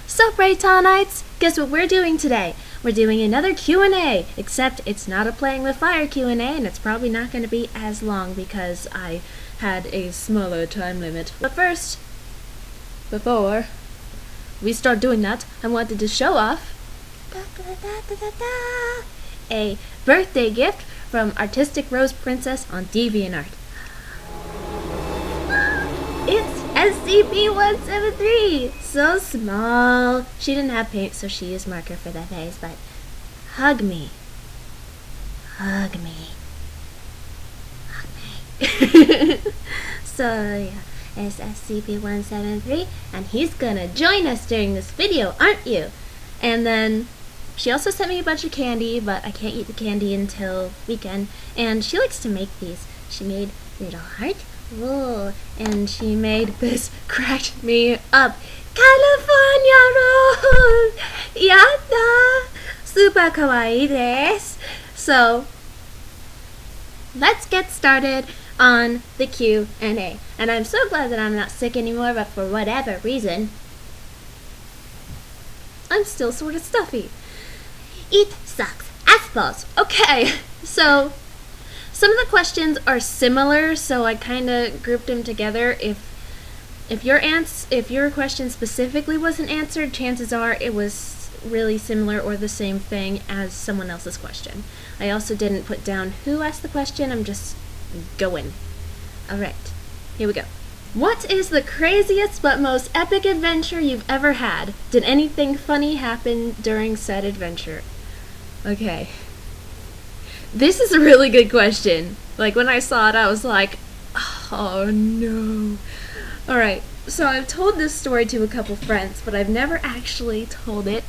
Sup, Reitanites? Guess what we're doing today? We're doing another Q&A, except it's not a Playing with Fire Q&A, and it's probably not going to be as long because I had a smaller time limit. But first, before we start doing that, I wanted to show off a birthday gift from Artistic Rose Princess on DeviantArt. It's SCP-173! So small. She didn't have paint, so she used marker for that face, but hug me. Hug me. Hug me. So, yeah, it's SCP-173, and he's gonna join us during this video, aren't you? And then she also sent me a bunch of candy, but I can't eat the candy until weekend, and she likes to make these. She made little heart. Ooh, and she made this, cracked me up. California roll! Yatta! Super kawaii desu! So, let's get started on the Q&A. And I'm so glad that I'm not sick anymore, but for whatever reason, I'm still sort of stuffy. It sucks. I suppose. Okay, so some of the questions are similar, so I kind of grouped them together. If your question specifically wasn't answered, chances are it was really similar or the same thing as someone else's question. I also didn't put down who asked the question. I'm just going. All right, here we go. What is the craziest but most epic adventure you've ever had? Did anything funny happen during said adventure? Okay. This is a really good question. Like, when I saw it, I was like, oh no. Alright, so I've told this story to a couple friends, but I've never actually told it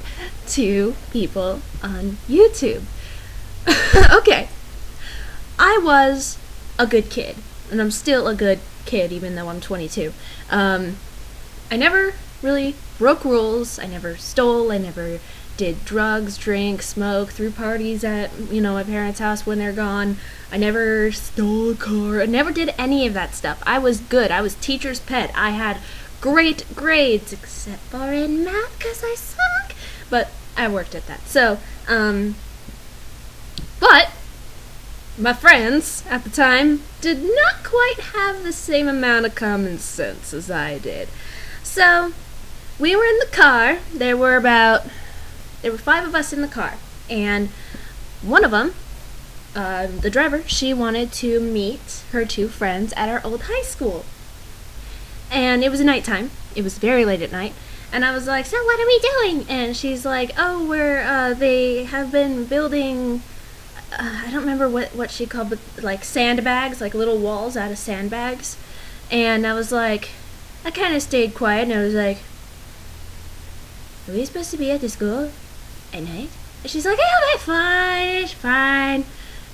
to people on YouTube. Okay. I was a good kid, and I'm still a good kid, even though I'm 22. I never really broke rules. I never stole. I never did drugs, drink, smoke, threw parties at, my parents' house when they're gone. I never stole a car. I never did any of that stuff. I was good. I was teacher's pet. I had great grades, except for in math, because I suck. But I worked at that. So, but my friends at the time did not quite have the same amount of common sense as I did. So, we were in the car. There were 5 of us in the car, and one of them, the driver, she wanted to meet her 2 friends at our old high school. And it was nighttime. It was very late at night. And I was like, so what are we doing? And she's like, oh, they have been building, I don't remember what she called, but like sandbags, like little walls out of sandbags. And I was like, I kind of stayed quiet, and I was like, are we supposed to be at the school at night? And she's like, yeah, that's fine, it's fine.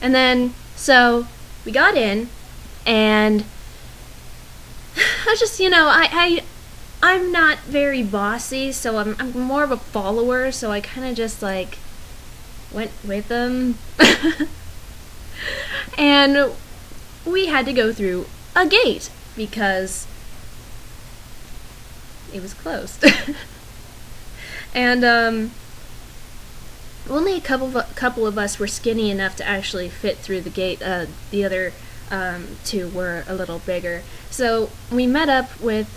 And then, so, we got in, and I just, I'm not very bossy, so I'm more of a follower, so I kind of just, like, went with them. And we had to go through a gate, because it was closed. And, only a couple of us were skinny enough to actually fit through the gate. The other 2 were a little bigger. So we met up with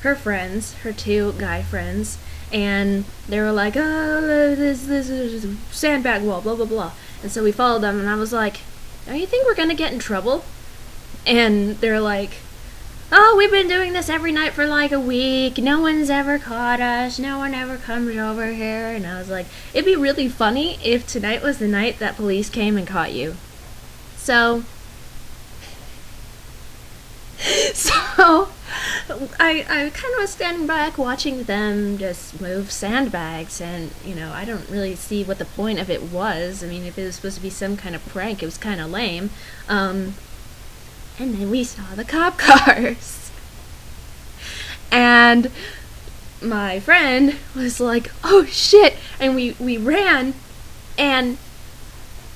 her friends, her 2 guy friends, and they were like, oh, this is a sandbag wall, blah, blah, blah. And so we followed them, and I was like, don't you think we're going to get in trouble? And they're like, oh, we've been doing this every night for like a week. No one's ever caught us. No one ever comes over here. And I was like, it'd be really funny if tonight was the night that police came and caught you. So I kind of was standing back watching them just move sandbags, and, I don't really see what the point of it was. I mean, if it was supposed to be some kind of prank, it was kind of lame. And then we saw the cop cars. And my friend was like, oh shit, and we ran, and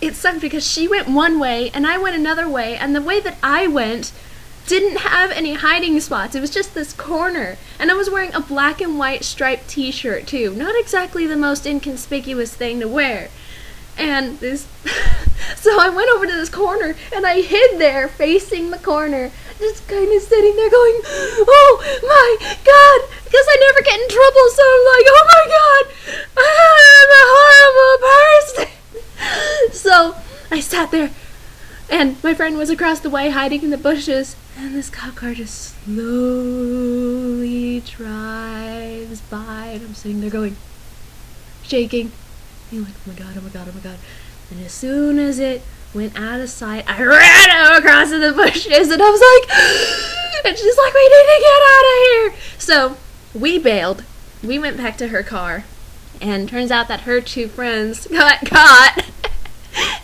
it sucked because she went one way and I went another way, and the way that I went didn't have any hiding spots. It was just this corner, and I was wearing a black and white striped t-shirt too. Not exactly the most inconspicuous thing to wear. And this so I went over to this corner and I hid there facing the corner, just kind of sitting there going, oh my god, because I never get in trouble, so I'm like, oh my god, I'm a horrible person. So I sat there, and my friend was across the way hiding in the bushes, and this cop car just slowly drives by, and I'm sitting there going, shaking, being like, oh my god, oh my god, oh my god. And as soon as it went out of sight, I ran across the bushes, and I was like, and she's like, we need to get out of here. So we bailed. We went back to her car, and turns out that her two friends got caught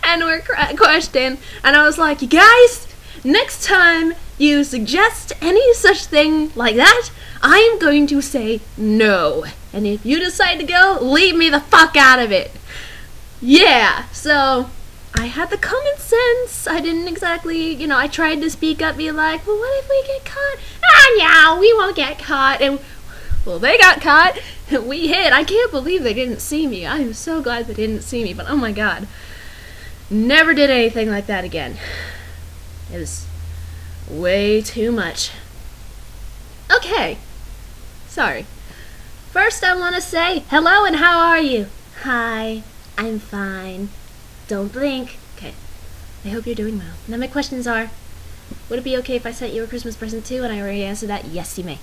and were questioned. And I was like, you guys, next time you suggest any such thing like that, I am going to say no. And if you decide to go, leave me the fuck out of it. Yeah, so I had the common sense. I didn't exactly, I tried to speak up, be like, well, what if we get caught? No, we won't get caught. And, well, they got caught. We hid. I can't believe they didn't see me. I am so glad they didn't see me, but oh my god. Never did anything like that again. It was way too much. Okay. Sorry. First, I want to say hello and how are you? Hi, I'm fine. Don't blink. Okay. I hope you're doing well. Now my questions are, would it be okay if I sent you a Christmas present too? And I already answered that. Yes, you may.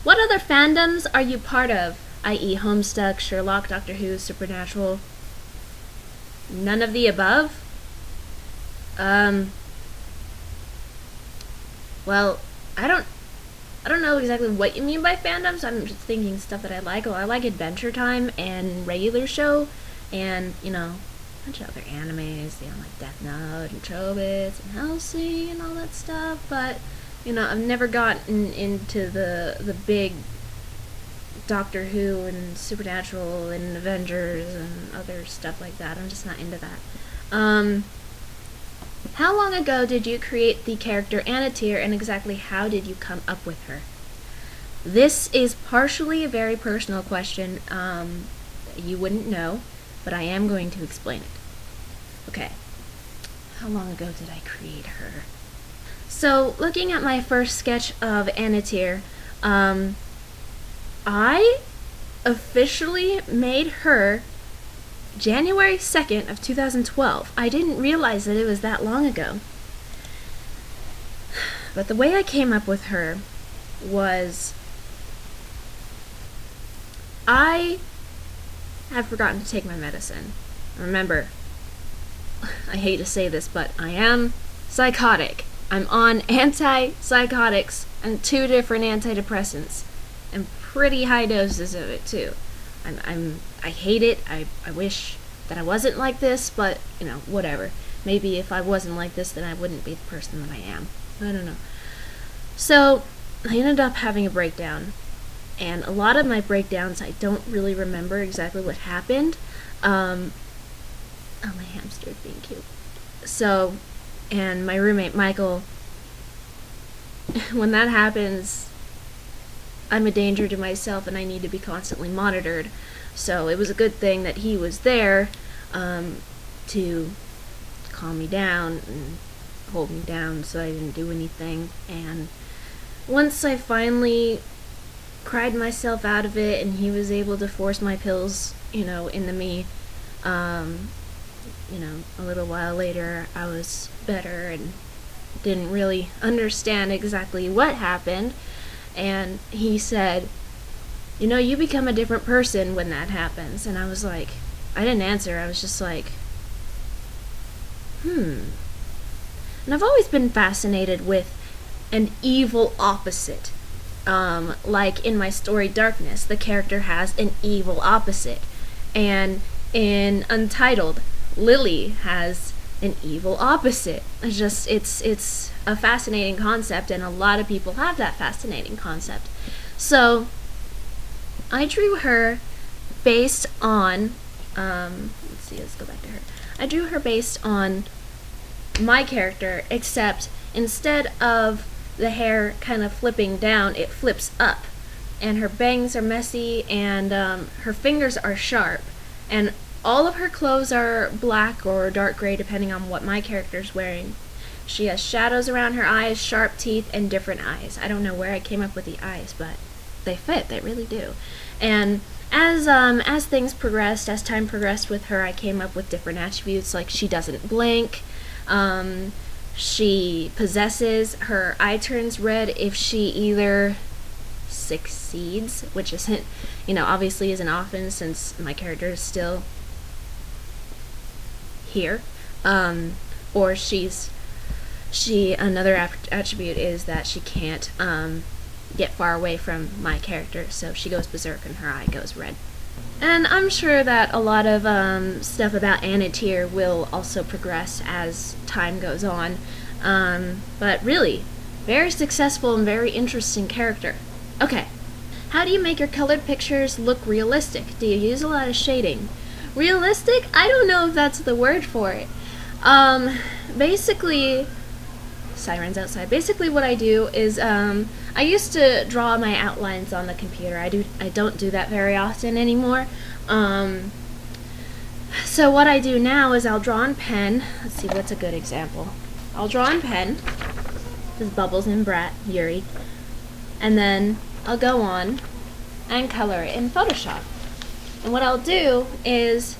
What other fandoms are you part of? I.e. Homestuck, Sherlock, Doctor Who, Supernatural? None of the above? Well, I don't know exactly what you mean by fandoms. I'm just thinking stuff that I like. Well, I like Adventure Time and Regular Show, and, a bunch of other animes, like Death Note and Chobits and Hellsing and all that stuff, but, I've never gotten into the big Doctor Who and Supernatural and Avengers and other stuff like that. I'm just not into that. How long ago did you create the character Anatir, and exactly how did you come up with her? This is partially a very personal question. You wouldn't know, but I am going to explain it. Okay. How long ago did I create her? So, looking at my first sketch of Anatir, I officially made her January 2nd of 2012. I didn't realize that it was that long ago. But the way I came up with her was, I have forgotten to take my medicine. Remember, I hate to say this, but I am psychotic. I'm on antipsychotics and 2 different antidepressants, and pretty high doses of it too. I hate it. I wish that I wasn't like this, but, whatever. Maybe if I wasn't like this, then I wouldn't be the person that I am. I don't know. So, I ended up having a breakdown. And a lot of my breakdowns, I don't really remember exactly what happened. Oh, my hamster is being cute. So, and my roommate, Michael, when that happens, I'm a danger to myself and I need to be constantly monitored. So it was a good thing that he was there to calm me down and hold me down so I didn't do anything. And once I finally cried myself out of it and he was able to force my pills, into me, a little while later I was better and didn't really understand exactly what happened. And he said, you become a different person when that happens. And I was like, I didn't answer. I was just like, And I've always been fascinated with an evil opposite. Like in my story Darkness, the character has an evil opposite. And in Untitled, Lily has an evil opposite. It's a fascinating concept, and a lot of people have that fascinating concept. So I drew her based on, let's go back to her. I drew her based on my character, except instead of the hair kind of flipping down, it flips up. And her bangs are messy, and her fingers are sharp. And all of her clothes are black or dark gray, depending on what my character's wearing. She has shadows around her eyes, sharp teeth, and different eyes. I don't know where I came up with the eyes, but they fit. They really do. And as things progressed, as time progressed with her, I came up with different attributes, like she doesn't blink. She possesses, her eye turns red if she either succeeds, which isn't, obviously isn't often since my character is still here, or another attribute is that she can't get far away from my character, so she goes berserk and her eye goes red. And I'm sure that a lot of stuff about Anna Tier will also progress as time goes on, but really, very successful and very interesting character. Okay, how do you make your colored pictures look realistic? Do you use a lot of shading? Realistic? I don't know if that's the word for it. Basically, sirens outside. Basically what I do is, I used to draw my outlines on the computer. I don't do that very often anymore. So what I do now is I'll draw in pen. Let's see, what's a good example? I'll draw in pen. This is Bubbles and Brat, Yuri. And then I'll go on and color it in Photoshop. And what I'll do is,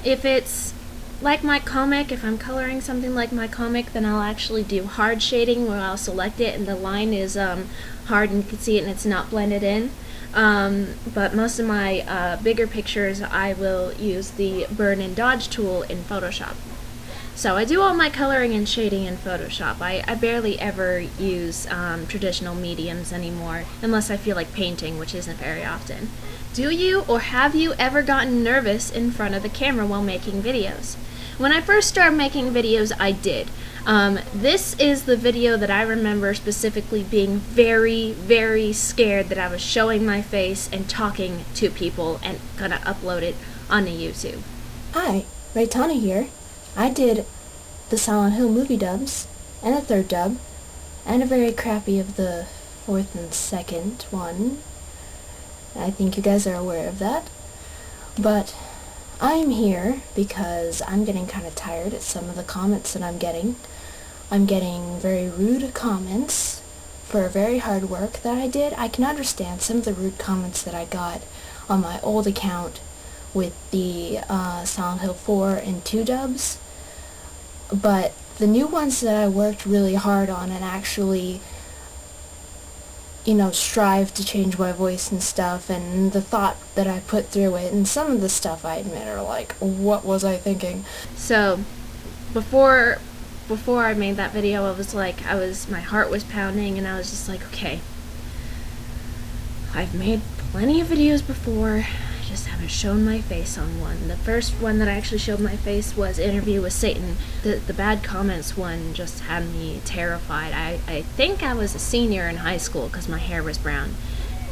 if it's like my comic, if I'm coloring something like my comic, then I'll actually do hard shading, where I'll select it and the line is hard and you can see it and it's not blended in. But most of my bigger pictures, I will use the burn and dodge tool in Photoshop. So I do all my coloring and shading in Photoshop. I barely ever use traditional mediums anymore, unless I feel like painting, which isn't very often. Do you or have you ever gotten nervous in front of the camera while making videos? When I first started making videos, I did. This is the video that I remember specifically being very, very scared that I was showing my face and talking to people and gonna upload it onto YouTube. Hi, Reitanna here. I did the Silent Hill movie dubs, and a third dub, and a very crappy of the fourth and second one. I think you guys are aware of that. But I'm here because I'm getting kind of tired at some of the comments that I'm getting. I'm getting very rude comments for very hard work that I did. I can understand some of the rude comments that I got on my old account with the Silent Hill 4 and 2 dubs, but the new ones that I worked really hard on and actually strive to change my voice and stuff, and the thought that I put through it, and some of the stuff I admit are like, what was I thinking? So, before I made that video, my heart was pounding, and I was just like, okay, I've made plenty of videos before, I just haven't shown my face on one. The first one that I actually showed my face was Interview with Satan. The bad comments one just had me terrified. I think I was a senior in high school because my hair was brown.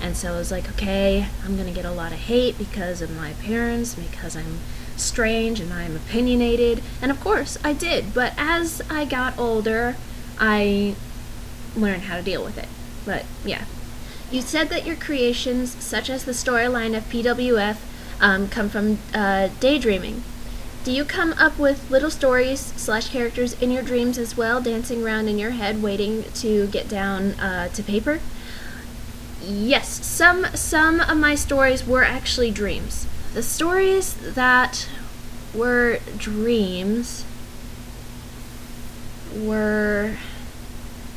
And so I was like, okay, I'm going to get a lot of hate because of my appearance, because I'm strange and I'm opinionated. And of course, I did. But as I got older, I learned how to deal with it. But yeah. You said that your creations, such as the storyline of PWF, come from daydreaming. Do you come up with little stories / characters in your dreams as well, dancing around in your head, waiting to get down to paper? Yes, some of my stories were actually dreams. The stories that were dreams were,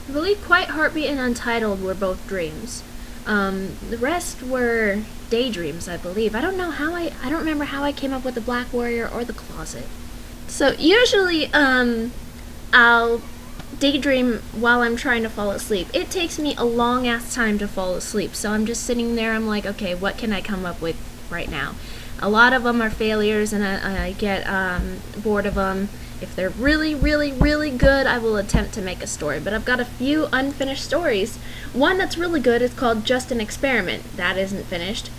I believe, Quiet Heartbeat and Untitled were both dreams. The rest were daydreams, I believe. I don't remember how I came up with the Black Warrior or the Closet. So usually, I'll daydream while I'm trying to fall asleep. It takes me a long ass time to fall asleep, so I'm just sitting there, I'm like, okay, what can I come up with right now? A lot of them are failures, and I get bored of them. If they're really, really, really good, I will attempt to make a story. But I've got a few unfinished stories. One that's really good is called Just an Experiment. That isn't finished.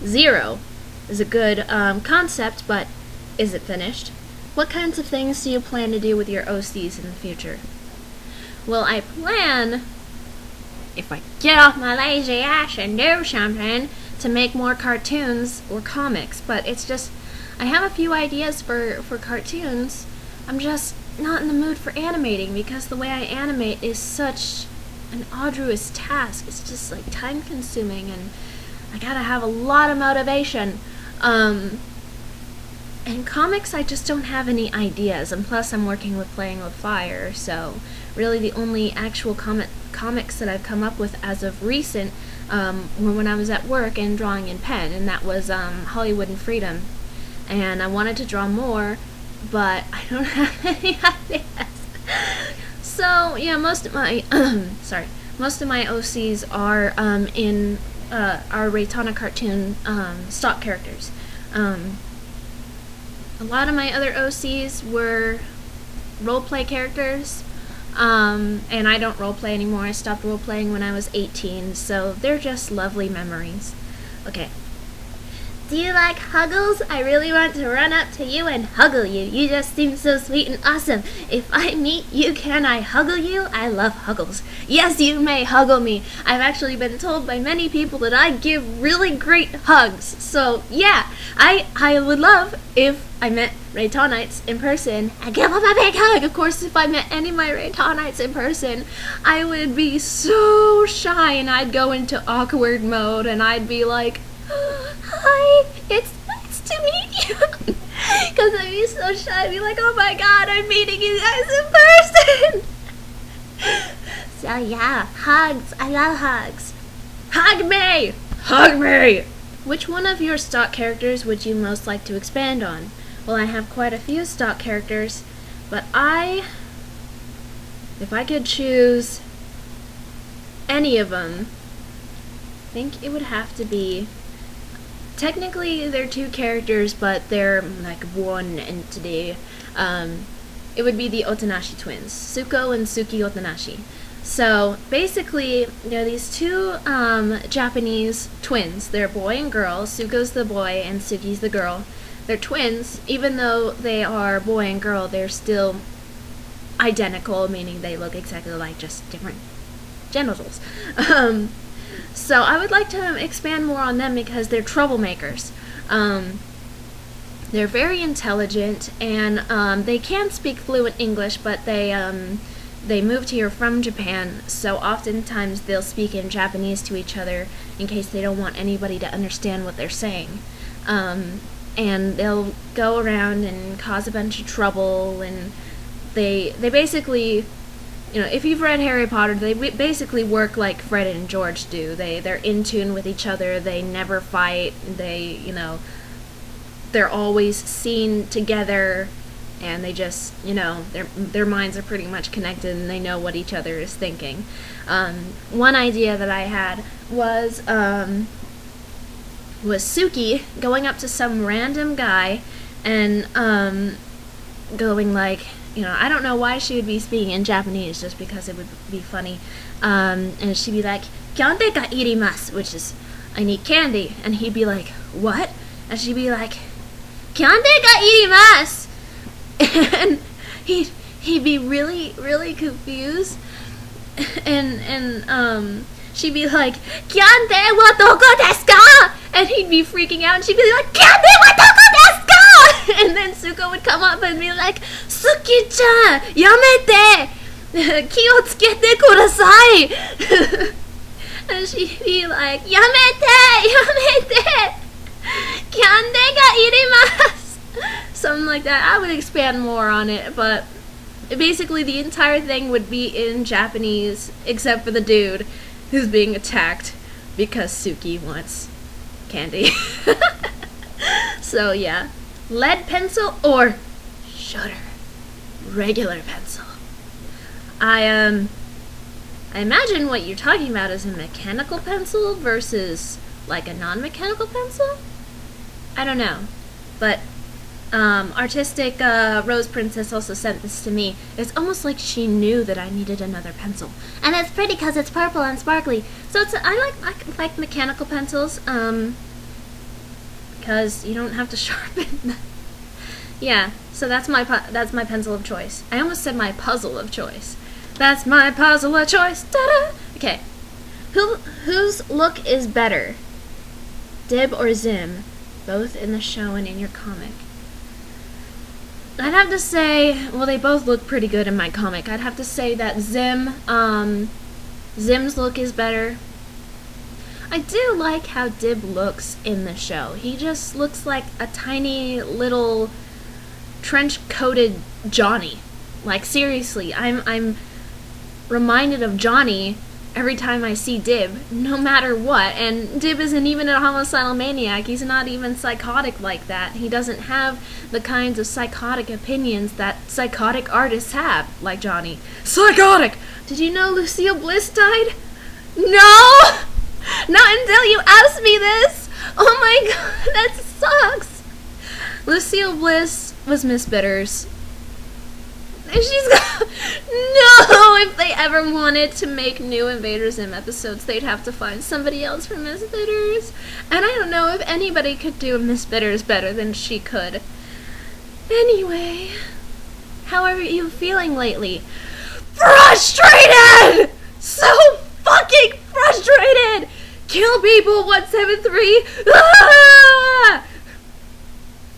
Zero is a good concept, but is it finished? What kinds of things do you plan to do with your OCs in the future? Well, I plan, if I get off my lazy ass and do something, to make more cartoons or comics, but it's just, I have a few ideas for cartoons. I'm just not in the mood for animating because the way I animate is such an arduous task. It's just like time consuming and I gotta have a lot of motivation. And comics, I just don't have any ideas, and plus I'm working with Playing with Fire, so really the only actual comics that I've come up with as of recent were when I was at work and drawing in pen, and that was Hollywood and Freedom. And I wanted to draw more, but I don't have any ideas. So yeah, most of my OCs are in our Reitanna cartoon stock characters. A lot of my other OCs were roleplay characters, and I don't roleplay anymore. I stopped roleplaying when I was 18, so they're just lovely memories. Okay. Do you like huggles? I really want to run up to you and huggle you. You just seem so sweet and awesome. If I meet you, can I huggle you? I love huggles. Yes, you may huggle me. I've actually been told by many people that I give really great hugs. So yeah, I would love if I met Reitannites in person and give them a big hug. Of course, if I met any of my Reitannites in person, I would be so shy and I'd go into awkward mode and I'd be like, hi, it's nice to meet you. Because I'd be so shy. I'd be like, oh my god, I'm meeting you guys in person. So yeah, hugs. I love hugs. Hug me! Hug me! Which one of your stock characters would you most like to expand on? Well, I have quite a few stock characters, but if I could choose any of them, I think it would have to be, technically they're two characters, but they're like one entity. It would be the Otanashi twins, Suko and Suki Otanashi. So basically, these two Japanese twins. They're boy and girl. Suko's the boy and Suki's the girl. They're twins. Even though they are boy and girl, they're still identical, meaning they look exactly like, just different genitals. So I would like to expand more on them because they're troublemakers. They're very intelligent, and they can speak fluent English, but they moved here from Japan, so oftentimes they'll speak in Japanese to each other in case they don't want anybody to understand what they're saying. And they'll go around and cause a bunch of trouble, and they basically, if you've read Harry Potter, they basically work like Fred and George do. They're in tune with each other. They never fight. They're always seen together, and they just, their minds are pretty much connected, and they know what each other is thinking. One idea that I had was Suki going up to some random guy and going like, I don't know why she would be speaking in Japanese, just because it would be funny. And she'd be like, "Kyande ga irimasu," which is, I need candy. And he'd be like, "What?" And she'd be like, "Kyande ga irimasu." And he'd be really, really confused. And she'd be like, "Kyande wa doko desu ka?" And he'd be freaking out, and she'd be like, "Kyande wa doko desu ka?" And then Suko would come up and be like, "Suki-chan, yamete! Ki o tsukete kudasai!" And she'd be like, "Yamete! Kyande ga irimasu!" Something like that. I would expand more on it, but basically the entire thing would be in Japanese, except for the dude who's being attacked because Suki wants candy. So yeah, lead pencil or shutter, regular pencil. I imagine what you're talking about is a mechanical pencil versus like a non-mechanical pencil. I don't know, but Artistic Rose Princess also sent this to me. It's almost like she knew that I needed another pencil. And it's pretty because it's purple and sparkly. So I like mechanical pencils, because you don't have to sharpen. Yeah, so that's my pencil of choice. I almost said my puzzle of choice. That's my puzzle of choice. Ta-da! Okay. Whose look is better? Dib or Zim? Both in the show and in your comic. I'd have to say, well, they both look pretty good in my comic. I'd have to say that Zim's look is better. I do like how Dib looks in the show. He just looks like a tiny little trench-coated Johnny. Like, seriously, I'm reminded of Johnny every time I see Dib, no matter what. And Dib isn't even a homicidal maniac. He's not even psychotic like that. He doesn't have the kinds of psychotic opinions that psychotic artists have, like Johnny. Psychotic! Did you know Lucille Bliss died? No! Not until you asked me this! Oh my god, that sucks! Lucille Bliss was Miss Bitters. She's got... No! If they ever wanted to make new Invader Zim episodes, they'd have to find somebody else for Miss Bitters. And I don't know if anybody could do Miss Bitters better than she could. Anyway, how are you feeling lately? Frustrated! So fucking frustrated! Kill people 173! Ah!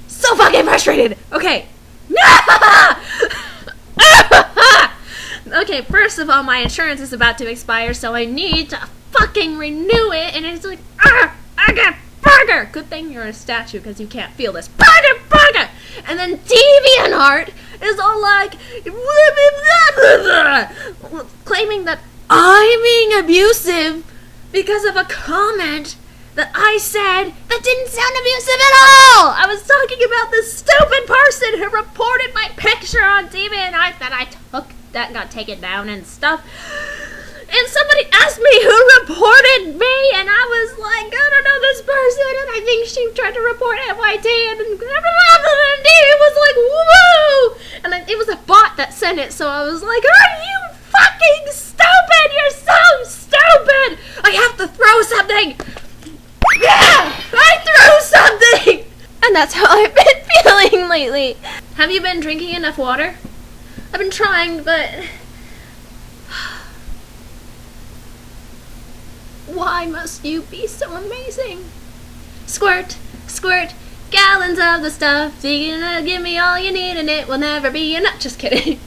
So fucking frustrated! Okay. Okay, first of all, my insurance is about to expire, so I need to fucking renew it, and it's like, I get burger! Good thing you're a statue, because you can't feel this. Burger! And then DeviantArt is all like, claiming that I'm being abusive because of a comment that I said that didn't sound abusive at all! I was talking about this stupid person who reported my picture on DeviantArt that I took that got taken down and stuff. And somebody asked me who reported me, and I was like, I don't know this person, and I think she tried to report NYT, and it was like, woo! And it was a bot that sent it, so I was like, are you fucking stupid? You're so stupid! I have to throw something! Yeah! I threw something! And that's how I've been feeling lately. Have you been drinking enough water? I've been trying, but... Why must you be so amazing? Squirt, squirt, gallons of the stuff. You're gonna give me all you need and it will never be enough. Just kidding.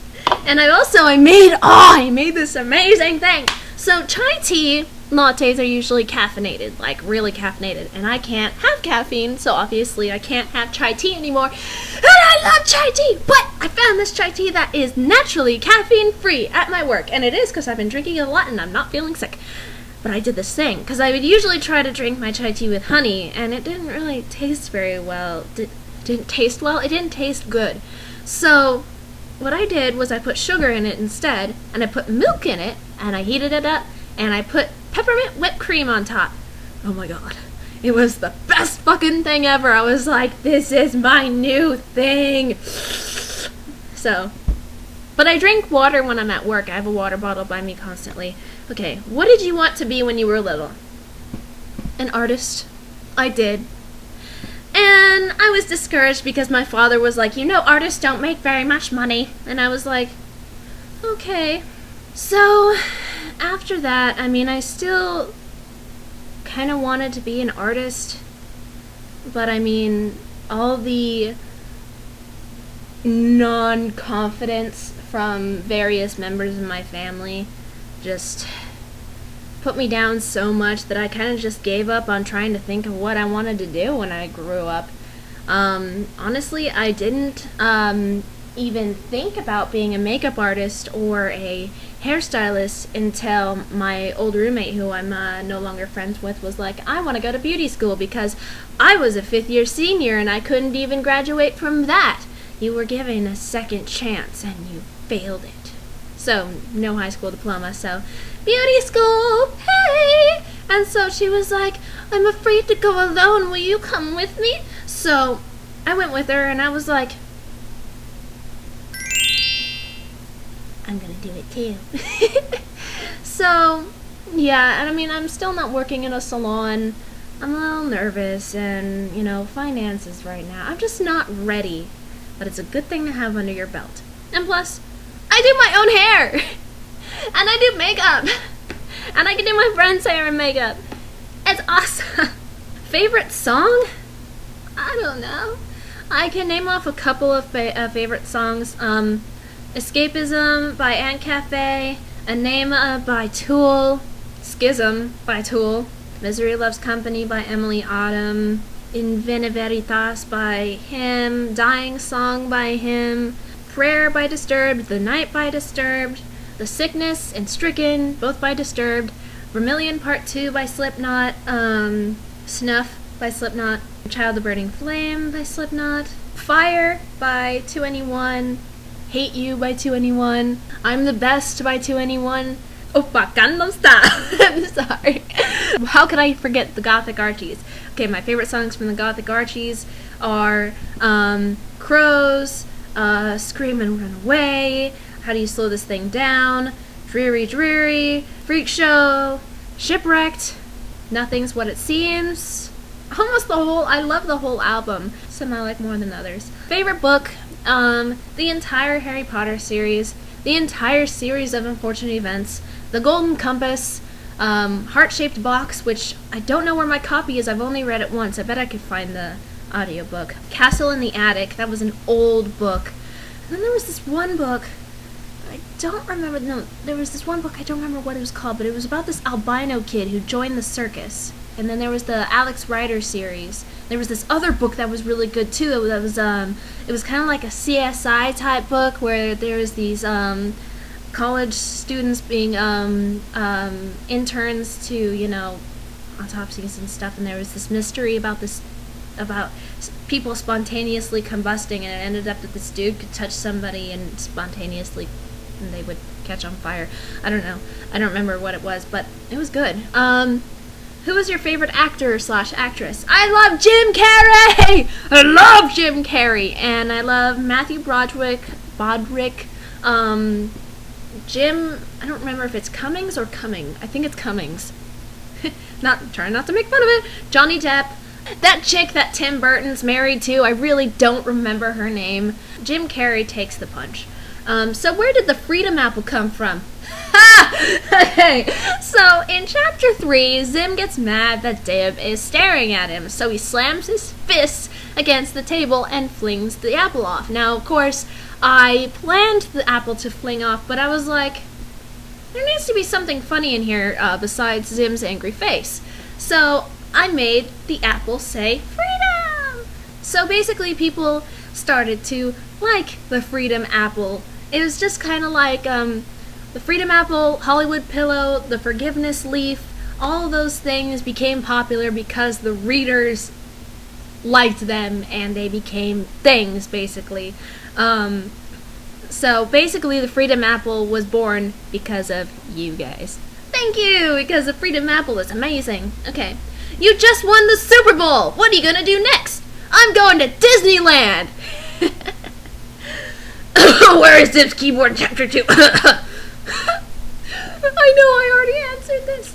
And I made this amazing thing. So chai tea lattes are usually caffeinated, like really caffeinated, and I can't have caffeine, so obviously I can't have chai tea anymore. And I love chai tea, but I found this chai tea that is naturally caffeine free at my work, and it is because I've been drinking it a lot and I'm not feeling sick. But I did this thing, because I would usually try to drink my chai tea with honey, and it didn't really taste very well. Didn't taste well? It didn't taste good. So what I did was I put sugar in it instead, and I put milk in it, and I heated it up, and I put peppermint whipped cream on top. Oh my god. It was the best fucking thing ever. I was like, this is my new thing. So, but I drink water when I'm at work. I have a water bottle by me constantly. Okay, what did you want to be when you were little? An artist. I did. And I was discouraged because my father was like, you know, artists don't make very much money. And I was like, okay. So, after that, I mean, I still kind of wanted to be an artist. But I mean, all the non-confidence from various members of my family just put me down so much that I kind of just gave up on trying to think of what I wanted to do when I grew up. Honestly, I didn't even think about being a makeup artist or a hairstylist until my old roommate, who I'm no longer friends with, was like, I want to go to beauty school because I was a 5th-year senior and I couldn't even graduate from that. You were given a second chance and you failed it. So, no high school diploma, so beauty school, hey! And so she was like, I'm afraid to go alone, will you come with me? So, I went with her and I was like, I'm gonna do it too. So, yeah, and I mean, I'm still not working in a salon. I'm a little nervous and, finances right now. I'm just not ready. But it's a good thing to have under your belt. And plus, I do my own hair. And I do makeup. And I can do my friend's hair and makeup. It's awesome. Favorite song? I don't know. I can name off a couple of favorite songs. Escapism by Ant Cafe, Anema by Tool, Schism by Tool, Misery Loves Company by Emily Autumn, In Vena Veritas by him, Dying Song by him, Prayer by Disturbed, The Night by Disturbed, The Sickness and Stricken, both by Disturbed, Vermilion Part 2 by Slipknot, Snuff by Slipknot, Child of Burning Flame by Slipknot, Fire by 2NE1, Hate You by 2NE1, I'm the Best by 2NE1, Oppa Gangnam Style. I'm sorry. How could I forget the Gothic Archies? Okay, my favorite songs from the Gothic Archies are Crows, Scream and Run Away, How Do You Slow This Thing Down, Dreary Dreary, Freak Show, Shipwrecked, Nothing's What It Seems. Almost I love the whole album. Some I like more than others. Favorite book, the entire Harry Potter series, the entire series of Unfortunate Events, The Golden Compass, Heart-Shaped Box, which I don't know where my copy is. I've only read it once. I bet I could find the audiobook. Castle in the Attic. That was an old book. And then there was this one book. I don't remember. No, there was this one book. I don't remember what it was called, but it was about this albino kid who joined the circus. And then there was the Alex Rider series. There was this other book that was really good too. That was it was kind of like a CSI type book where there was these college students being interns to autopsies and stuff, and there was this mystery about people spontaneously combusting, and it ended up that this dude could touch somebody and spontaneously and they would catch on fire. I don't know. I don't remember what it was, but it was good. Who is your favorite actor / actress? I love Jim Carrey! I love Jim Carrey! And I love Matthew Broderick. Jim, I don't remember if it's Cummings or Cumming. I think it's Cummings. Trying not to make fun of it. Johnny Depp. That chick that Tim Burton's married to, I really don't remember her name. Jim Carrey takes the punch. So where did the Freedom Apple come from? Okay, so in chapter 3, Zim gets mad that Dib is staring at him, so he slams his fists against the table and flings the apple off. Now, of course, I planned the apple to fling off, but I was like, there needs to be something funny in here besides Zim's angry face. So I made the apple say freedom! So basically people started to like the Freedom Apple. It was just kind of like the Freedom Apple, Hollywood Pillow, the Forgiveness Leaf, all of those things became popular because the readers liked them and they became things, basically. So basically the Freedom Apple was born because of you guys. Thank you, because the Freedom Apple is amazing. Okay, you just won the Super Bowl. What are you gonna do next? I'm going to Disneyland. Where is Zip's keyboard chapter 2? I know I already answered this.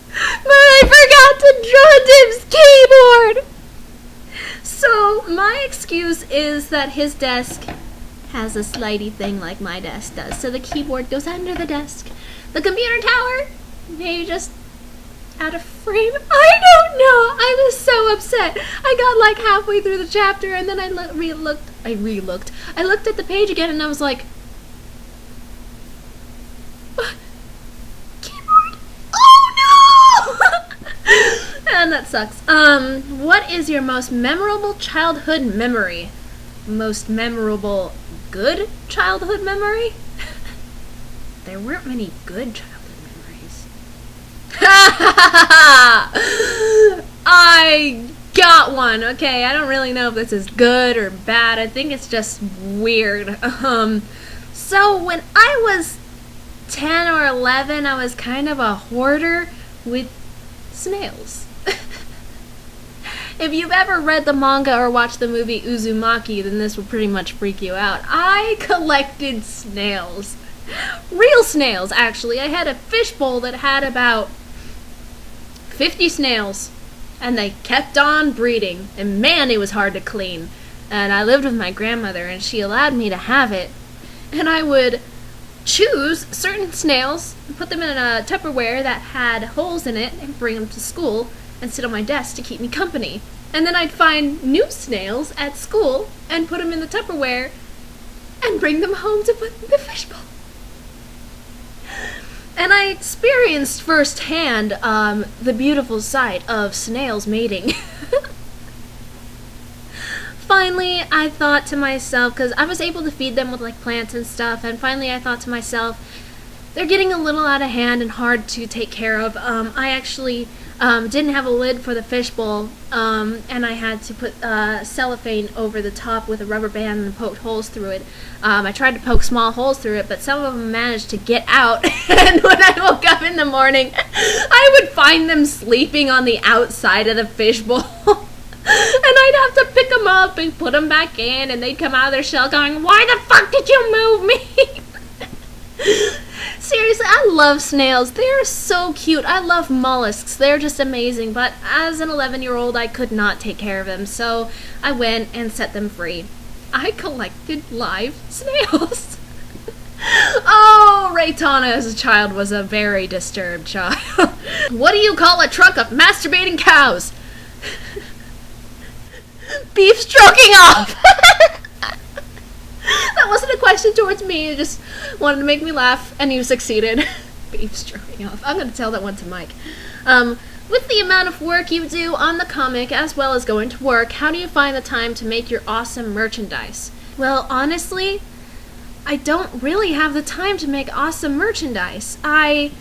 But I forgot to draw Dib's keyboard! So, my excuse is that his desk has a slidey thing like my desk does. So the keyboard goes under the desk. The computer tower, maybe just out of frame. I don't know. I was so upset. I got like halfway through the chapter and then I looked at the page again and I was like, keyboard. Oh no! And that sucks. What is your most memorable childhood memory? Most memorable good childhood memory? There weren't many good childhood memories. I got one. Okay, I don't really know if this is good or bad. I think it's just weird. So when I was 10 or 11, I was kind of a hoarder with snails. If you've ever read the manga or watched the movie Uzumaki, then this will pretty much freak you out. I collected snails. Real snails, actually. I had a fishbowl that had about 50 snails. And they kept on breeding. And man, it was hard to clean. And I lived with my grandmother, and she allowed me to have it. And I would choose certain snails, put them in a Tupperware that had holes in it, and bring them to school and sit on my desk to keep me company. And then I'd find new snails at school and put them in the Tupperware and bring them home to put in the fishbowl. And I experienced firsthand the beautiful sight of snails mating. Finally, I thought to myself, because I was able to feed them with like plants and stuff, and finally I thought to myself, they're getting a little out of hand and hard to take care of. I actually didn't have a lid for the fishbowl, and I had to put cellophane over the top with a rubber band and poke holes through it. I tried to poke small holes through it, but some of them managed to get out, and when I woke up in the morning, I would find them sleeping on the outside of the fishbowl. And I'd have to pick them up and put them back in, and they'd come out of their shell going, "Why the fuck did you move me?" Seriously, I love snails. They're so cute. I love mollusks. They're just amazing. But as an 11-year-old, I could not take care of them, so I went and set them free. I collected live snails. Oh, Reitanna as a child was a very disturbed child. What do you call a truck of masturbating cows? Beef stroking off! That wasn't a question towards me, it just wanted to make me laugh, and you succeeded. Beef stroking off. I'm gonna tell that one to Mike. With the amount of work you do on the comic, as well as going to work, how do you find the time to make your awesome merchandise? Well, honestly, I don't really have the time to make awesome merchandise. I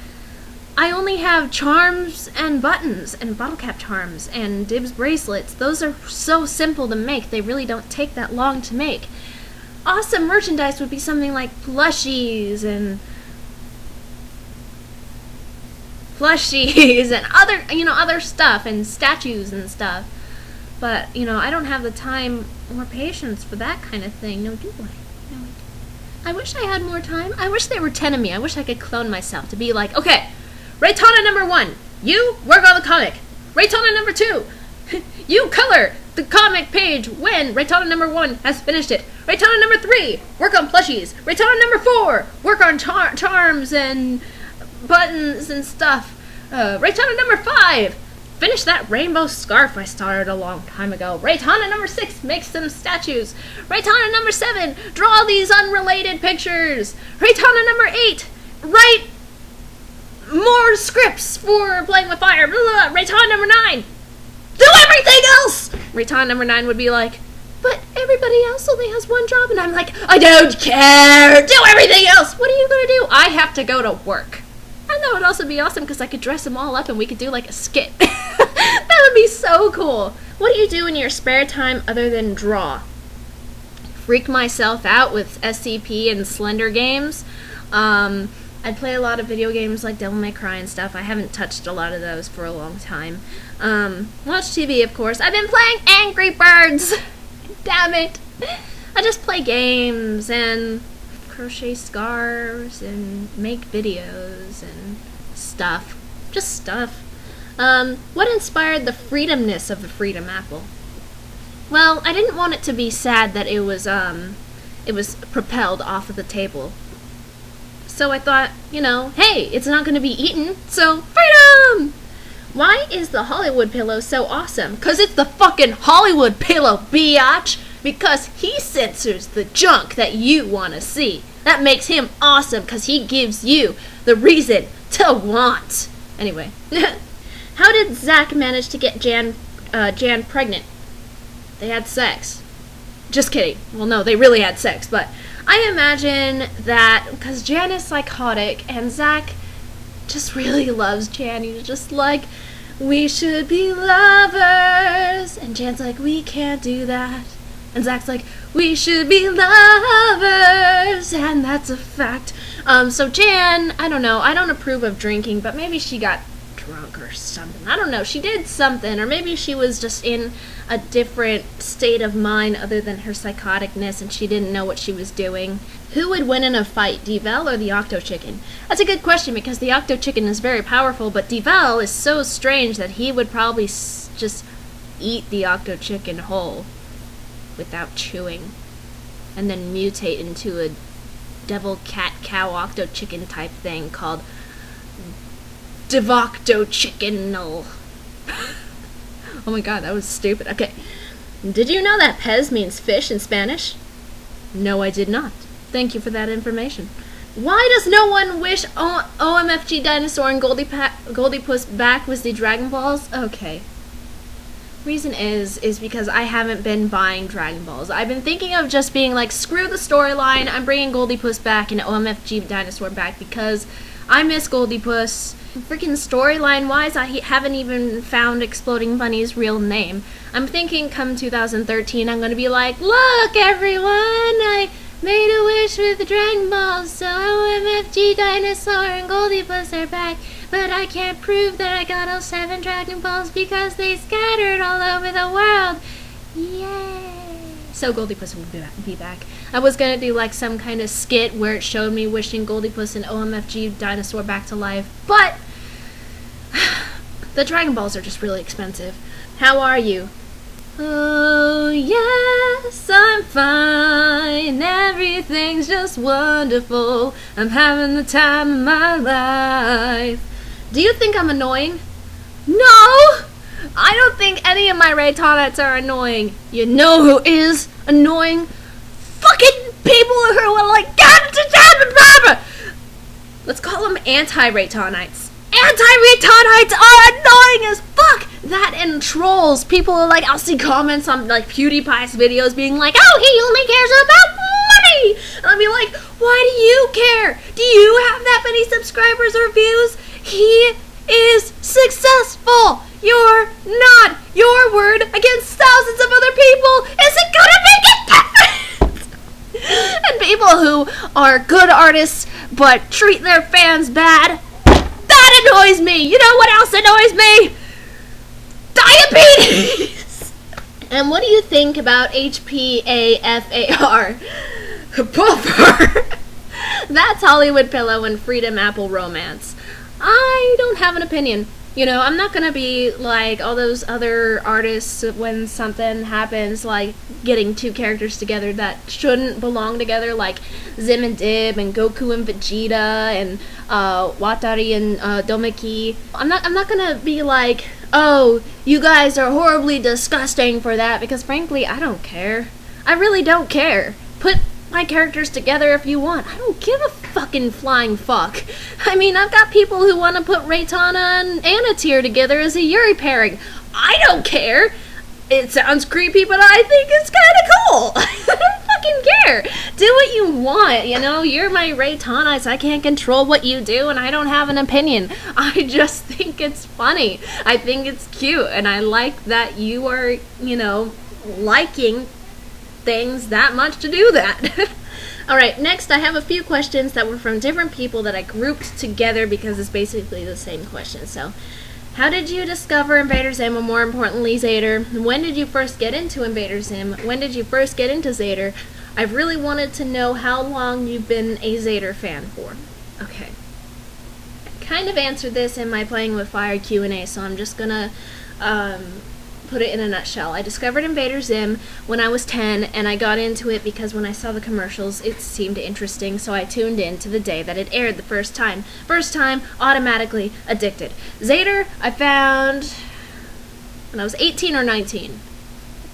only have charms and buttons and bottle cap charms and Dibs bracelets. Those are so simple to make. They really don't take that long to make. Awesome merchandise would be something like plushies and other stuff and statues and stuff. But, I don't have the time or patience for that kind of thing. No, do I? No. I wish I had more time. I wish there were 10 of me. I wish I could clone myself to be like, okay, Reitanna number 1, you work on the comic. Reitanna number 2, you color the comic page when Reitanna number 1 has finished it. Reitanna number 3, work on plushies. Reitanna number 4, work on charms and buttons and stuff. Reitanna number 5, finish that rainbow scarf I started a long time ago. Reitanna number 6, make some statues. Reitanna number 7, draw these unrelated pictures. Reitanna number 8, write more scripts for Playing with Fire. Reitanna number 9, do everything else. Reitanna number 9 would be like, but everybody else only has one job. And I'm like, I don't care. Do everything else. What are you going to do? I have to go to work. And that would also be awesome because I could dress them all up and we could do like a skit. That would be so cool. What do you do in your spare time other than draw? Freak myself out with SCP and Slender games. I play a lot of video games like Devil May Cry and stuff. I haven't touched a lot of those for a long time. Watch TV, of course. I've been playing Angry Birds. Damn it. I just play games and crochet scarves and make videos and stuff. Just stuff. What inspired the freedomness of the Freedom Apple? Well, I didn't want it to be sad that it was propelled off of the table. So I thought, hey, it's not going to be eaten, so freedom! Why is the Hollywood pillow so awesome? 'Cause it's the fucking Hollywood pillow, biatch! Because he censors the junk that you want to see. That makes him awesome, 'cause he gives you the reason to want. Anyway, how did Zach manage to get Jan pregnant? They had sex. Just kidding. Well, no, they really had sex, but I imagine that because Jan is psychotic and Zach just really loves Jan. He's just like, we should be lovers. And Jan's like, we can't do that. And Zach's like, we should be lovers. And that's a fact. So Jan, I don't know. I don't approve of drinking, but maybe she got drunk or something. I don't know. She did something, or maybe she was just in a different state of mind other than her psychoticness, and she didn't know what she was doing. Who would win in a fight, Devel or the Octo Chicken? That's a good question, because the Octo Chicken is very powerful, but Devel is so strange that he would probably just eat the Octo Chicken whole without chewing, and then mutate into a devil cat cow octo chicken type thing called Devocto Chickenal. Oh my god, that was stupid. Okay. Did you know that Pez means fish in Spanish? No, I did not. Thank you for that information. Why does no one wish OMFG Dinosaur and Goldie-Puss back with the Dragon Balls? Okay. Reason is because I haven't been buying Dragon Balls. I've been thinking of just being like, screw the storyline, I'm bringing Goldie-Puss back and OMFG Dinosaur back because I miss Goldie-Puss. Freaking storyline wise, I haven't even found Exploding Bunny's real name. I'm thinking come 2013 I'm gonna be like, look everyone, I made a wish with the Dragon Balls, so OMFG Dinosaur and Goldie-Puss are back. But I can't prove that I got all 7 Dragon Balls because they scattered all over the world. Yay! So Goldie-Puss will be back. I was gonna do like some kind of skit where it showed me wishing Goldie-Puss and OMFG Dinosaur back to life, but the Dragon Balls are just really expensive. How are you? Oh yes, I'm fine. Everything's just wonderful. I'm having the time of my life. Do you think I'm annoying? No! I don't think any of my Reitanites are annoying. You know who is annoying? Fucking people who are like, let's call them anti-Reitanites. Anti-Reitanites are annoying as fuck! That and trolls. People are like, I'll see comments on like PewDiePie's videos being like, oh, he only cares about money! And I'll be like, why do you care? Do you have that many subscribers or views? He is successful. You're not. Your word against thousands of other people isn't gonna make it different. And people who are good artists but treat their fans bad, that annoys me. You know what else annoys me? Diabetes. And what do you think about HPAFAR? Puffer. That's Hollywood Pillow and Freedom Apple Romance. I don't have an opinion. You know, I'm not gonna be like all those other artists when something happens, like getting 2 characters together that shouldn't belong together, like Zim and Dib and Goku and Vegeta and Watari and Domeki. I'm not gonna be like, oh, you guys are horribly disgusting for that, because frankly, I don't care. I really don't care. Put my characters together if you want. I don't give a fucking flying fuck. I mean, I've got people who want to put Reitanna and Anatir together as a Yuri pairing. I don't care. It sounds creepy, but I think it's kind of cool. I don't fucking care. Do what you want, you know? You're my Reitanna, so I can't control what you do, and I don't have an opinion. I just think it's funny. I think it's cute, and I like that you are, you know, liking things that much to do that. Alright, next I have a few questions that were from different people that I grouped together because it's basically the same question. So, how did you discover Invader Zim, or more importantly, Zayder? When did you first get into Invader Zim? When did you first get into Zayder? I've really wanted to know how long you've been a Zayder fan for. Okay. I kind of answered this in my Playing with Fire Q&A, so I'm just gonna put it in a nutshell. I discovered Invader Zim when I was 10, and I got into it because when I saw the commercials, it seemed interesting, so I tuned in to the day that it aired the first time. First time, automatically addicted. Zayder, I found when I was 18 or 19. I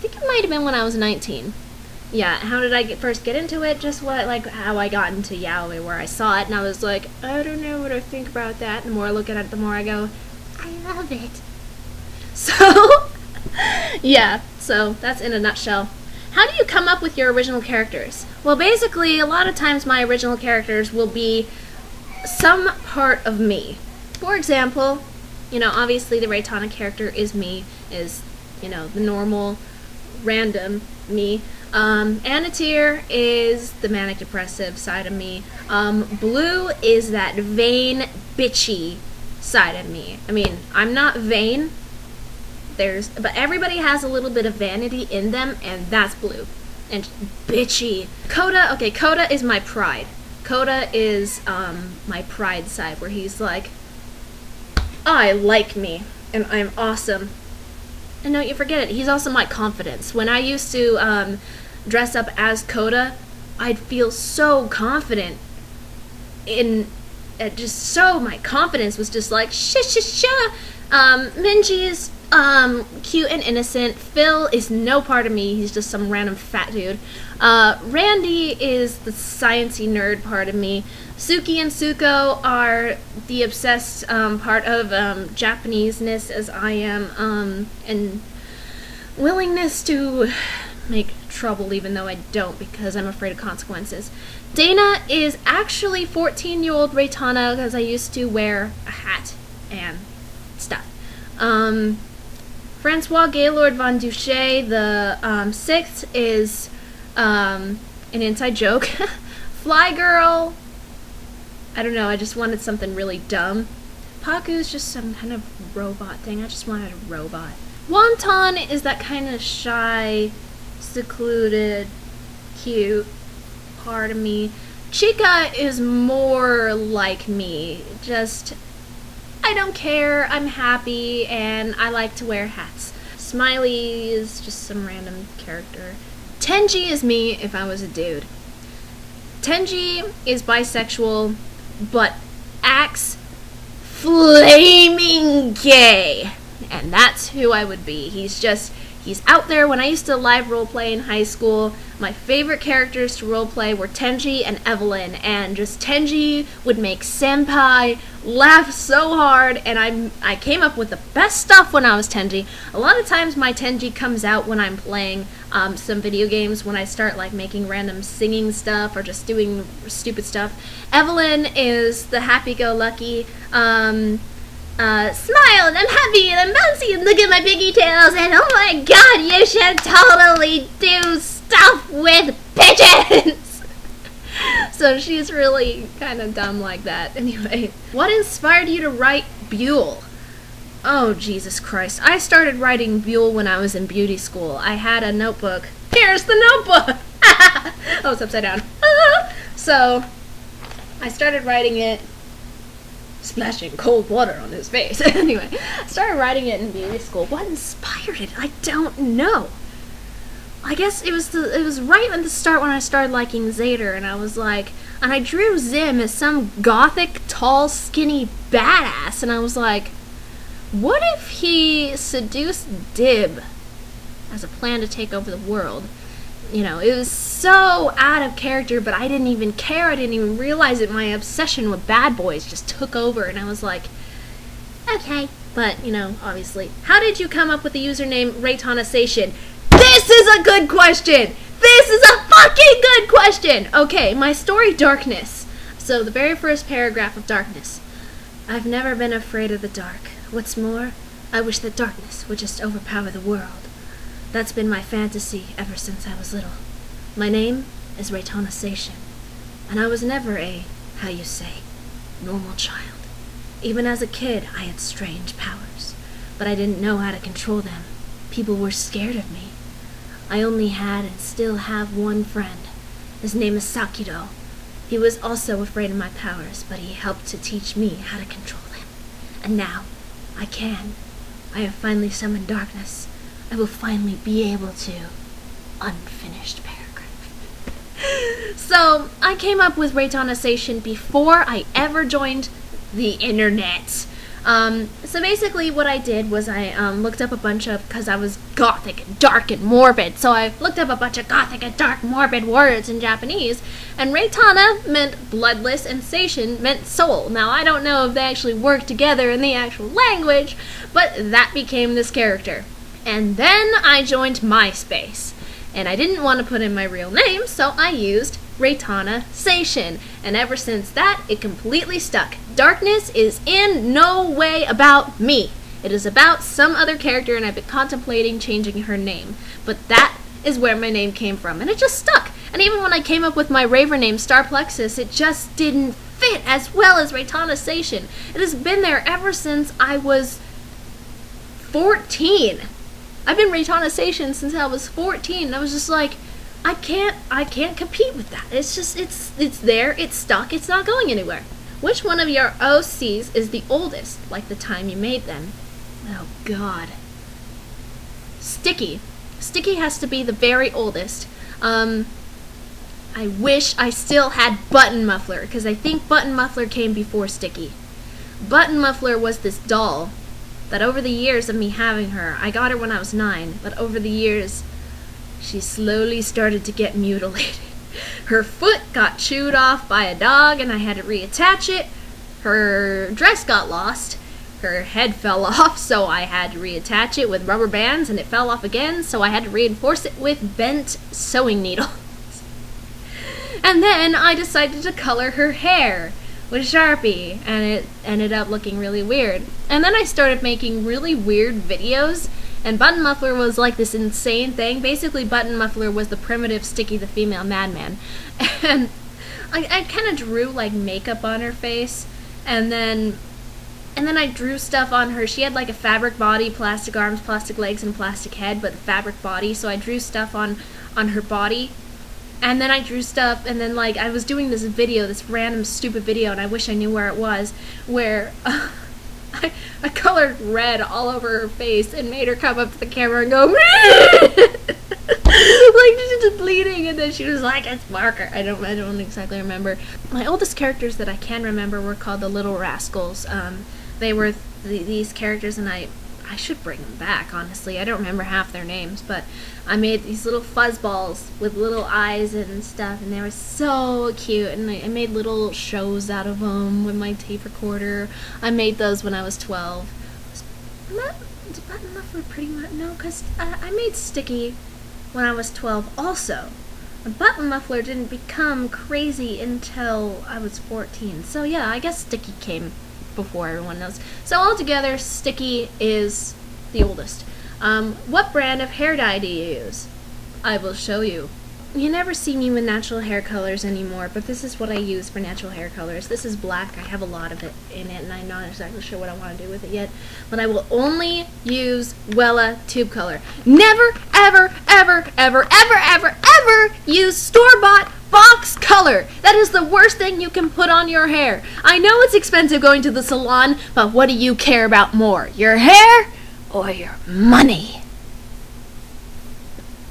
think it might have been when I was 19. Yeah, how did I first get into it? Just how I got into Yaoi, where I saw it, and I was like, I don't know what I think about that. The more I look at it, the more I go, I love it. So, yeah, so that's in a nutshell. How do you come up with your original characters? Well, basically, a lot of times my original characters will be some part of me. For example, you know, obviously the Reitanna character is me, is, you know, the normal, random me. Anatir is the manic depressive side of me. Blue is that vain, bitchy side of me. I mean, I'm not vain. But everybody has a little bit of vanity in them, and that's blue. And bitchy. Coda is my pride. Coda is my pride side, where he's like, I like me, and I'm awesome. And no, you forget it, he's also my confidence. When I used to dress up as Coda, I'd feel so confident in my confidence was just like Minji's cute and innocent. Phil is no part of me, he's just some random fat dude. Randy is the sciencey nerd part of me. Suki and Suko are the obsessed part of Japanese-ness, as I am, and willingness to make trouble even though I don't, because I'm afraid of consequences. Dana is actually 14-year-old Reitanna, because I used to wear a hat and stuff. Francois Gaylord von Duché, the sixth, is an inside joke. Fly Girl, I don't know, I just wanted something really dumb. Paku's just some kind of robot thing, I just wanted a robot. Wonton is that kind of shy, secluded, cute part of me. Chica is more like me, just, I don't care, I'm happy, and I like to wear hats. Smiley is just some random character. Tenji is me if I was a dude. Tenji is bisexual, but acts flaming gay. And that's who I would be. He's out there. When I used to live roleplay in high school, my favorite characters to roleplay were Tenji and Evelyn, and just Tenji would make Senpai laugh so hard, and I came up with the best stuff when I was Tenji. A lot of times my Tenji comes out when I'm playing some video games, when I start like making random singing stuff or just doing stupid stuff. Evelyn is the happy-go-lucky, smile, and I'm happy, and I'm bouncy, and look at my piggy tails, and oh my god, you should totally do stuff with pigeons! So she's really kind of dumb like that. Anyway, what inspired you to write Buell? Oh, Jesus Christ. I started writing Buell when I was in beauty school. I had a notebook. Here's the notebook! Oh, it's upside down. So, I started writing it, splashing cold water on his face. Anyway, I started writing it in beauty school. What inspired it? I don't know. I guess it was right at the start when I started liking Zader, and I was like, and I drew Zim as some gothic, tall, skinny badass, and I was like, what if he seduced Dib as a plan to take over the world? You know, it was so out of character, but I didn't even care. I didn't even realize it. My obsession with bad boys just took over, and I was like, okay. But, you know, obviously. How did you come up with the username Reitanna Seishin? This is a good question! This is a fucking good question! Okay, my story, Darkness. So, the very first paragraph of Darkness. I've never been afraid of the dark. What's more, I wish that darkness would just overpower the world. That's been my fantasy ever since I was little. My name is Reitanna Seishin, and I was never a, how you say, normal child. Even as a kid, I had strange powers, but I didn't know how to control them. People were scared of me. I only had and still have one friend. His name is Sakido. He was also afraid of my powers, but he helped to teach me how to control them. And now, I can. I have finally summoned darkness. I will finally be able to. Unfinished paragraph. So, I came up with Reitanna Seishin before I ever joined the internet. So basically what I did was I looked up a bunch of, because I was gothic and dark and morbid, so I looked up a bunch of gothic and dark morbid words in Japanese, and Reitanna meant bloodless and Seishin meant soul. Now I don't know if they actually worked together in the actual language, but that became this character. And then I joined MySpace, and I didn't want to put in my real name, so I used Reitanna Seishin, and ever since that, it completely stuck. Darkness is in no way about me. It is about some other character, and I've been contemplating changing her name. But that is where my name came from, and it just stuck. And even when I came up with my raver name, Star Plexus, it just didn't fit fit as well as Reitanna Seishin. It has been there ever since I was 14. I've been Reitanna Seishin since I was 14. I was just like, I can't compete with that. It's just, it's there, it's stuck, it's not going anywhere. Which one of your OCs is the oldest, like the time you made them? Oh God. Sticky. Sticky has to be the very oldest. I wish I still had Button Muffler, because I think Button Muffler came before Sticky. Button Muffler was this doll that over the years of me having her, I got her when I was 9, but over the years, she slowly started to get mutilated. Her foot got chewed off by a dog and I had to reattach it. Her dress got lost. Her head fell off, so I had to reattach it with rubber bands, and it fell off again, so I had to reinforce it with bent sewing needles. And then I decided to color her hair with Sharpie, and it ended up looking really weird. And then I started making really weird videos, and Button Muffler was like this insane thing. Basically, Button Muffler was the primitive Sticky the female madman. And I kind of drew like makeup on her face, and then I drew stuff on her. She had like a fabric body, plastic arms, plastic legs, and plastic head, but a fabric body. So I drew stuff on her body. And then I drew stuff, and then like I was doing this video, this random stupid video, and I wish I knew where it was, where I colored red all over her face and made her come up to the camera and go like just bleeding, and then she was like, "It's marker." I don't exactly remember. My oldest characters that I can remember were called the Little Rascals. They were these characters, and I should bring them back, honestly. I don't remember half their names, but I made these little fuzzballs with little eyes and stuff, and they were so cute, and I made little shows out of them with my tape recorder. I made those when I was 12. Button Muffler pretty much, no, because I made Sticky when I was 12 also. Button Muffler didn't become crazy until I was 14, so yeah, I guess Sticky came before everyone knows. So altogether, Sticky is the oldest. What brand of hair dye do you use? I will show you. You never see me with natural hair colors anymore, but this is what I use for natural hair colors. This is black. I have a lot of it in it, and I'm not exactly sure what I want to do with it yet. But I will only use Wella tube color. Never, ever, ever, ever, ever, ever, ever use store-bought box color. That is the worst thing you can put on your hair. I know it's expensive going to the salon, but what do you care about more? Your hair or your money?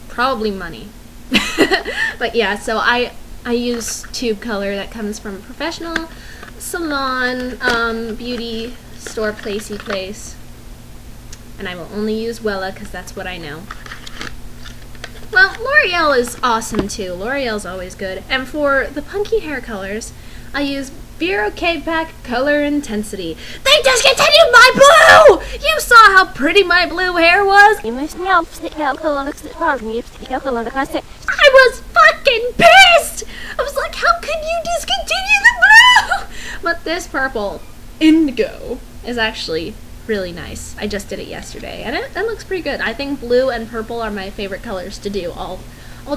Probably money. But yeah, so I use tube color that comes from a professional salon, beauty store placey place. And I will only use Wella because that's what I know. Well, L'Oreal is awesome too. L'Oreal's always good. And for the punky hair colors, I use Bureau K-Pack Color Intensity. They discontinued my blue! You saw how pretty my blue hair was? I was fucking pissed! I was like, how could you discontinue the blue? But this purple, indigo, is actually really nice. I just did it yesterday, and it looks pretty good. I think blue and purple are my favorite colors to do all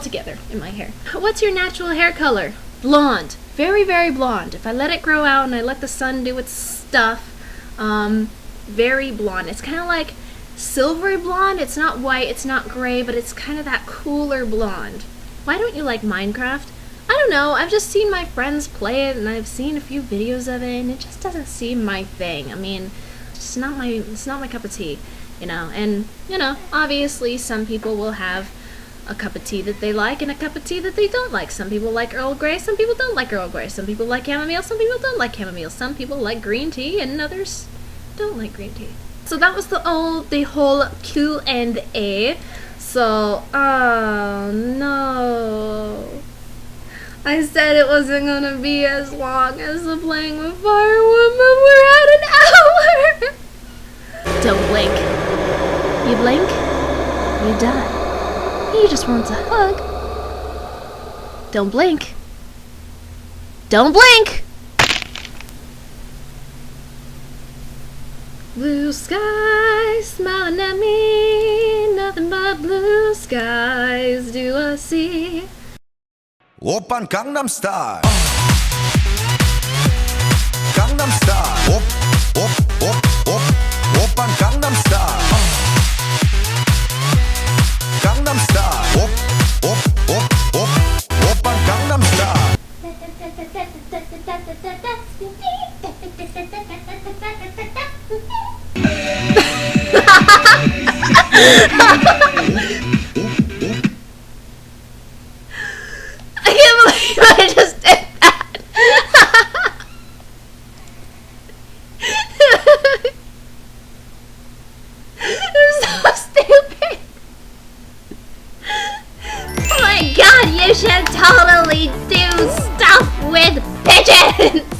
together in my hair. What's your natural hair color? Blonde. Very, very blonde. If I let it grow out and I let the sun do its stuff, very blonde. It's kind of like silvery blonde. It's not white, it's not gray, but it's kind of that cooler blonde. Why don't you like Minecraft? I don't know. I've just seen my friends play it, and I've seen a few videos of it, and it just doesn't seem my thing. I mean, it's not my cup of tea, you know. And, you know, obviously some people will have a cup of tea that they like and a cup of tea that they don't like. Some people like Earl Grey, some people don't like Earl Grey. Some people like chamomile, some people don't like chamomile. Some people like green tea and others don't like green tea. So that was the whole Q&A. So, oh no. I said it wasn't gonna be as long as the Playing with Fire one, but we're at an hour. Don't blink. You blink, you die. He just wants a hug. Don't blink. Don't blink! Blue skies smiling at me, nothing but blue skies do I see. Open Gangnam Style. Gangnam Style. Op, op, op, op, oppan Gangnam Style. Gangnam Style. Op, op, op, op, oppan Gangnam Style. I can't believe I just did that. It was so stupid. Oh my god, you should totally do stuff with pigeons.